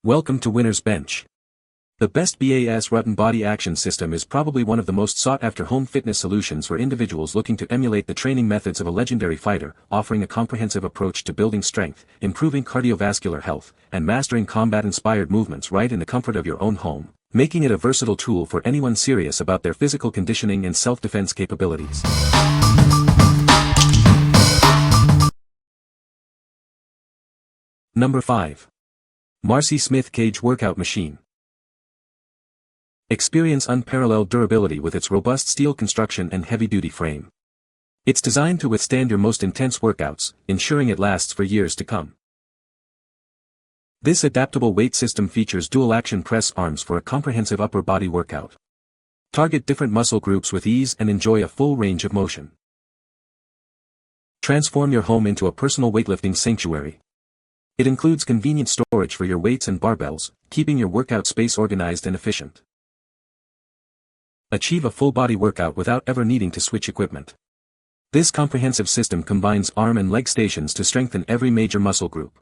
Welcome to Winner's Bench. The best Bas Rutten body action system is probably one of the most sought-after home fitness solutions for individuals looking to emulate the training methods of a legendary fighter, offering a comprehensive approach to building strength, improving cardiovascular health, and mastering combat-inspired movements right in the comfort of your own home, making it a versatile tool for anyone serious about their physical conditioning and self-defense capabilities. Number 5. Marcy Smith Cage Workout Machine. Experience unparalleled durability with its robust steel construction and heavy-duty frame. It's designed to withstand your most intense workouts, ensuring it lasts for years to come. This adaptable weight system features dual-action press arms for a comprehensive upper body workout. Target different muscle groups with ease and enjoy a full range of motion. Transform your home into a personal weightlifting sanctuary. It includes convenient storage for your weights and barbells, keeping your workout space organized and efficient. Achieve a full-body workout without ever needing to switch equipment. This comprehensive system combines arm and leg stations to strengthen every major muscle group.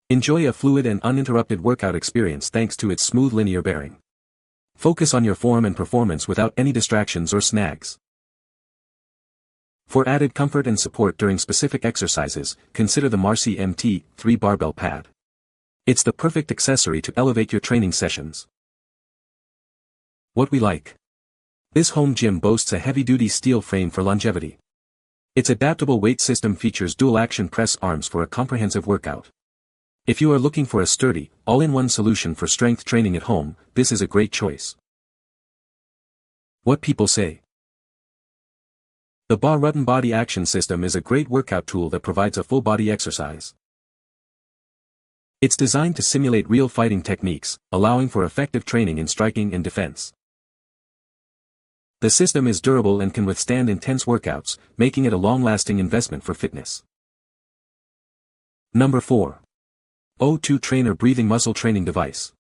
Enjoy a fluid and uninterrupted workout experience thanks to its smooth linear bearing. Focus on your form and performance without any distractions or snags. For added comfort and support during specific exercises, consider the Marcy MT3 barbell pad. It's the perfect accessory to elevate your training sessions. What we like. This home gym boasts a heavy-duty steel frame for longevity. Its adaptable weight system features dual-action press arms for a comprehensive workout. If you are looking for a sturdy, all-in-one solution for strength training at home, this is a great choice. What people say. The Bas Rutten Body Action System is a great workout tool that provides a full-body exercise. It's designed to simulate real fighting techniques, allowing for effective training in striking and defense. The system is durable and can withstand intense workouts, making it a long-lasting investment for fitness. Number 4. O2 Trainer Breathing Muscle Training Device.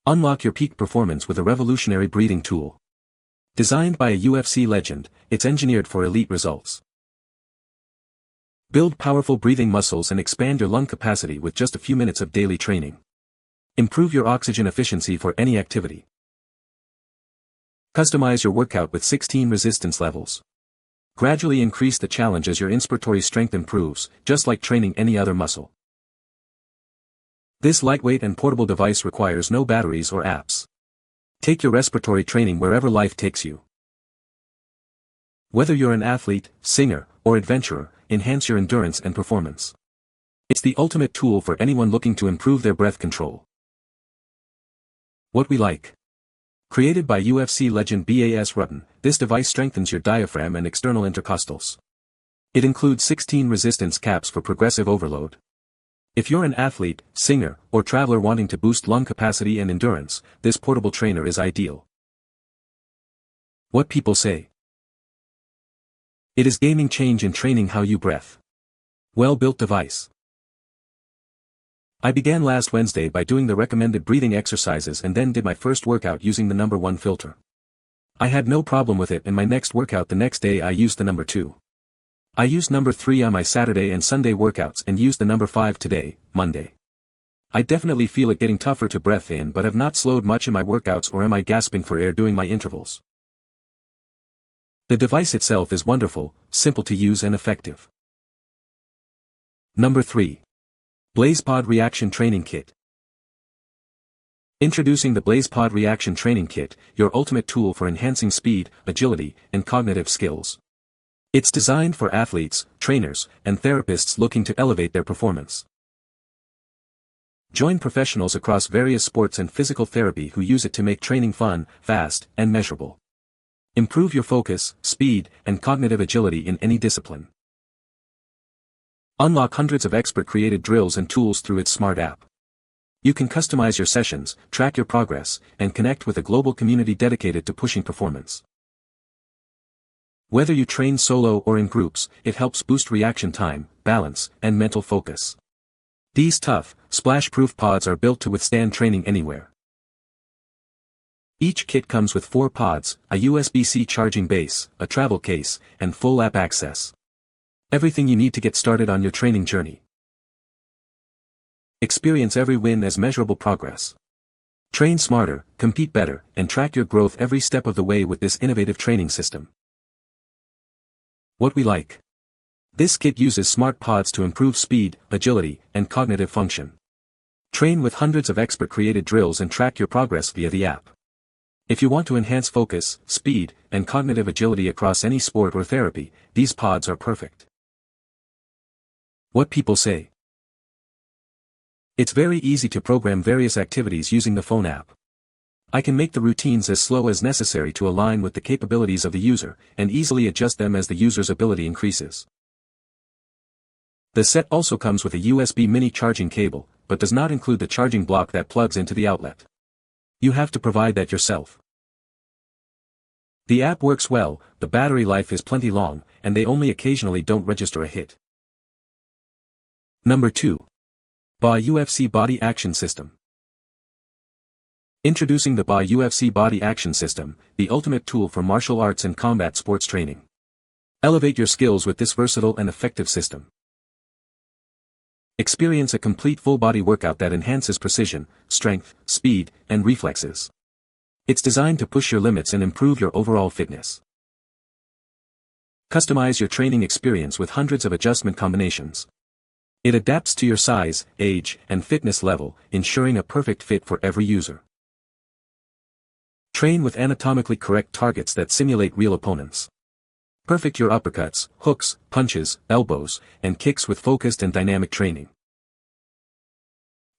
Unlock your peak performance with a revolutionary breathing tool. Designed by a UFC legend, it's engineered for elite results. Build powerful breathing muscles and expand your lung capacity with just a few minutes of daily training. Improve your oxygen efficiency for any activity. Customize your workout with 16 resistance levels. Gradually increase the challenge as your inspiratory strength improves, just like training any other muscle. This lightweight and portable device requires no batteries or apps. Take your respiratory training wherever life takes you. Whether you're an athlete, singer, or adventurer, enhance your endurance and performance. It's the ultimate tool for anyone looking to improve their breath control. What we like. Created by UFC legend Bas Rutten, this device strengthens your diaphragm and external intercostals. It includes 16 resistance caps for progressive overload. If you're an athlete, singer, or traveler wanting to boost lung capacity and endurance, this portable trainer is ideal. What people say. It is game change in training how you breathe. Well-built device. I began last Wednesday by doing the recommended breathing exercises and then did my first workout using the number 1 filter. I had no problem with it, and my next workout the next day I used the number 2. I used number 3 on my Saturday and Sunday workouts and used the number 5 today, Monday. I definitely feel it getting tougher to breathe in, but have not slowed much in my workouts or am I gasping for air during my intervals. The device itself is wonderful, simple to use and effective. Number 3. BlazePod Reaction Training Kit. Introducing the BlazePod Reaction Training Kit, your ultimate tool for enhancing speed, agility, and cognitive skills. It's designed for athletes, trainers, and therapists looking to elevate their performance. Join professionals across various sports and physical therapy who use it to make training fun, fast, and measurable. Improve your focus, speed, and cognitive agility in any discipline. Unlock hundreds of expert-created drills and tools through its smart app. You can customize your sessions, track your progress, and connect with a global community dedicated to pushing performance. Whether you train solo or in groups, it helps boost reaction time, balance, and mental focus. These tough, splash-proof pods are built to withstand training anywhere. Each kit comes with 4 pods, a USB-C charging base, a travel case, and full app access. Everything you need to get started on your training journey. Experience every win as measurable progress. Train smarter, compete better, and track your growth every step of the way with this innovative training system. What we like. This kit uses smart pods to improve speed, agility, and cognitive function. Train with hundreds of expert-created drills and track your progress via the app. If you want to enhance focus, speed, and cognitive agility across any sport or therapy, these pods are perfect. What people say. It's very easy to program various activities using the phone app. I can make the routines as slow as necessary to align with the capabilities of the user, and easily adjust them as the user's ability increases. The set also comes with a USB mini charging cable, but does not include the charging block that plugs into the outlet. You have to provide that yourself. The app works well, the battery life is plenty long, and they only occasionally don't register a hit. Number 2. BlazePod UFC Body Action System. Introducing the BlazePod UFC Body Action System, the ultimate tool for martial arts and combat sports training. Elevate your skills with this versatile and effective system. Experience a complete full-body workout that enhances precision, strength, speed, and reflexes. It's designed to push your limits and improve your overall fitness. Customize your training experience with hundreds of adjustment combinations. It adapts to your size, age, and fitness level, ensuring a perfect fit for every user. Train with anatomically correct targets that simulate real opponents. Perfect your uppercuts, hooks, punches, elbows, and kicks with focused and dynamic training.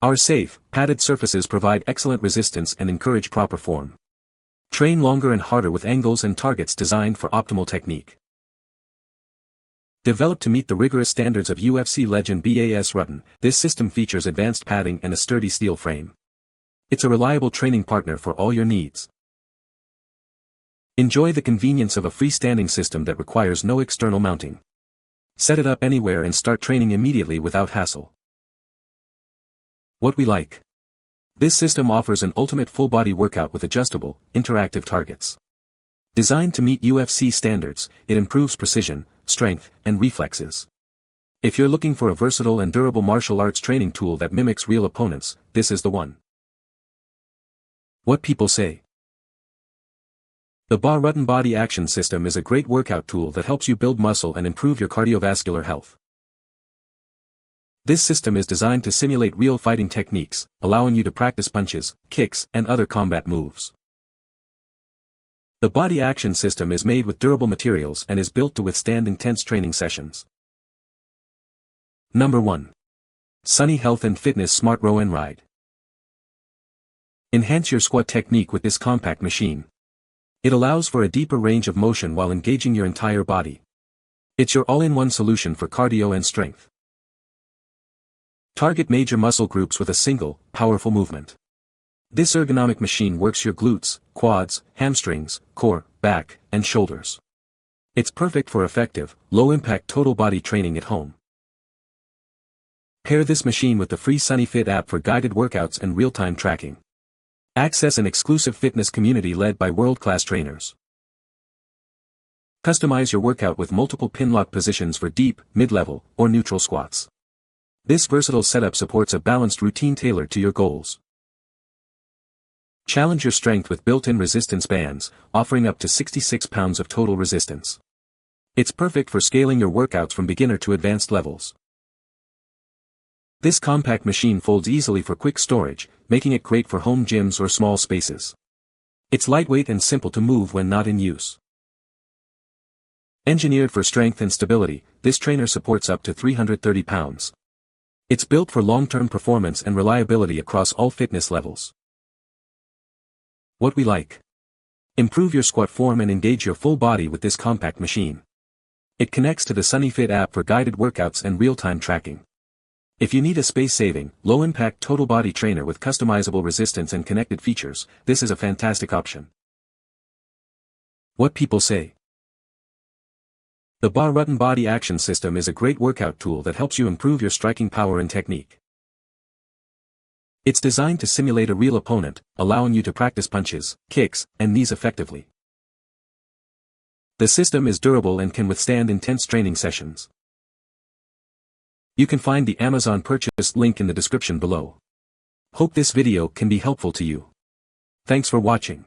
Our safe, padded surfaces provide excellent resistance and encourage proper form. Train longer and harder with angles and targets designed for optimal technique. Developed to meet the rigorous standards of UFC legend Bas Rutten, this system features advanced padding and a sturdy steel frame. It's a reliable training partner for all your needs. Enjoy the convenience of a freestanding system that requires no external mounting. Set it up anywhere and start training immediately without hassle. What we like. This system offers an ultimate full-body workout with adjustable, interactive targets. Designed to meet UFC standards, it improves precision, strength, and reflexes. If you're looking for a versatile and durable martial arts training tool that mimics real opponents, this is the one. What people say. The Bas Rutten Body Action System is a great workout tool that helps you build muscle and improve your cardiovascular health. This system is designed to simulate real fighting techniques, allowing you to practice punches, kicks, and other combat moves. The Body Action System is made with durable materials and is built to withstand intense training sessions. Number 1. Sunny Health and Fitness Smart Row and Ride. Enhance your squat technique with this compact machine. It allows for a deeper range of motion while engaging your entire body. It's your all-in-one solution for cardio and strength. Target major muscle groups with a single, powerful movement. This ergonomic machine works your glutes, quads, hamstrings, core, back, and shoulders. It's perfect for effective, low-impact total body training at home. Pair this machine with the free SunnyFit app for guided workouts and real-time tracking. Access an exclusive fitness community led by world-class trainers. Customize your workout with multiple pin-lock positions for deep, mid-level, or neutral squats. This versatile setup supports a balanced routine tailored to your goals. Challenge your strength with built-in resistance bands, offering up to 66 pounds of total resistance. It's perfect for scaling your workouts from beginner to advanced levels. This compact machine folds easily for quick storage, making it great for home gyms or small spaces. It's lightweight and simple to move when not in use. Engineered for strength and stability, this trainer supports up to 330 pounds. It's built for long-term performance and reliability across all fitness levels. What we like. Improve your squat form and engage your full body with this compact machine. It connects to the SunnyFit app for guided workouts and real-time tracking. If you need a space-saving, low-impact total body trainer with customizable resistance and connected features, this is a fantastic option. What people say. The Bas Rutten Body Action System is a great workout tool that helps you improve your striking power and technique. It's designed to simulate a real opponent, allowing you to practice punches, kicks, and knees effectively. The system is durable and can withstand intense training sessions. You can find the Amazon purchase link in the description below. Hope this video can be helpful to you. Thanks for watching.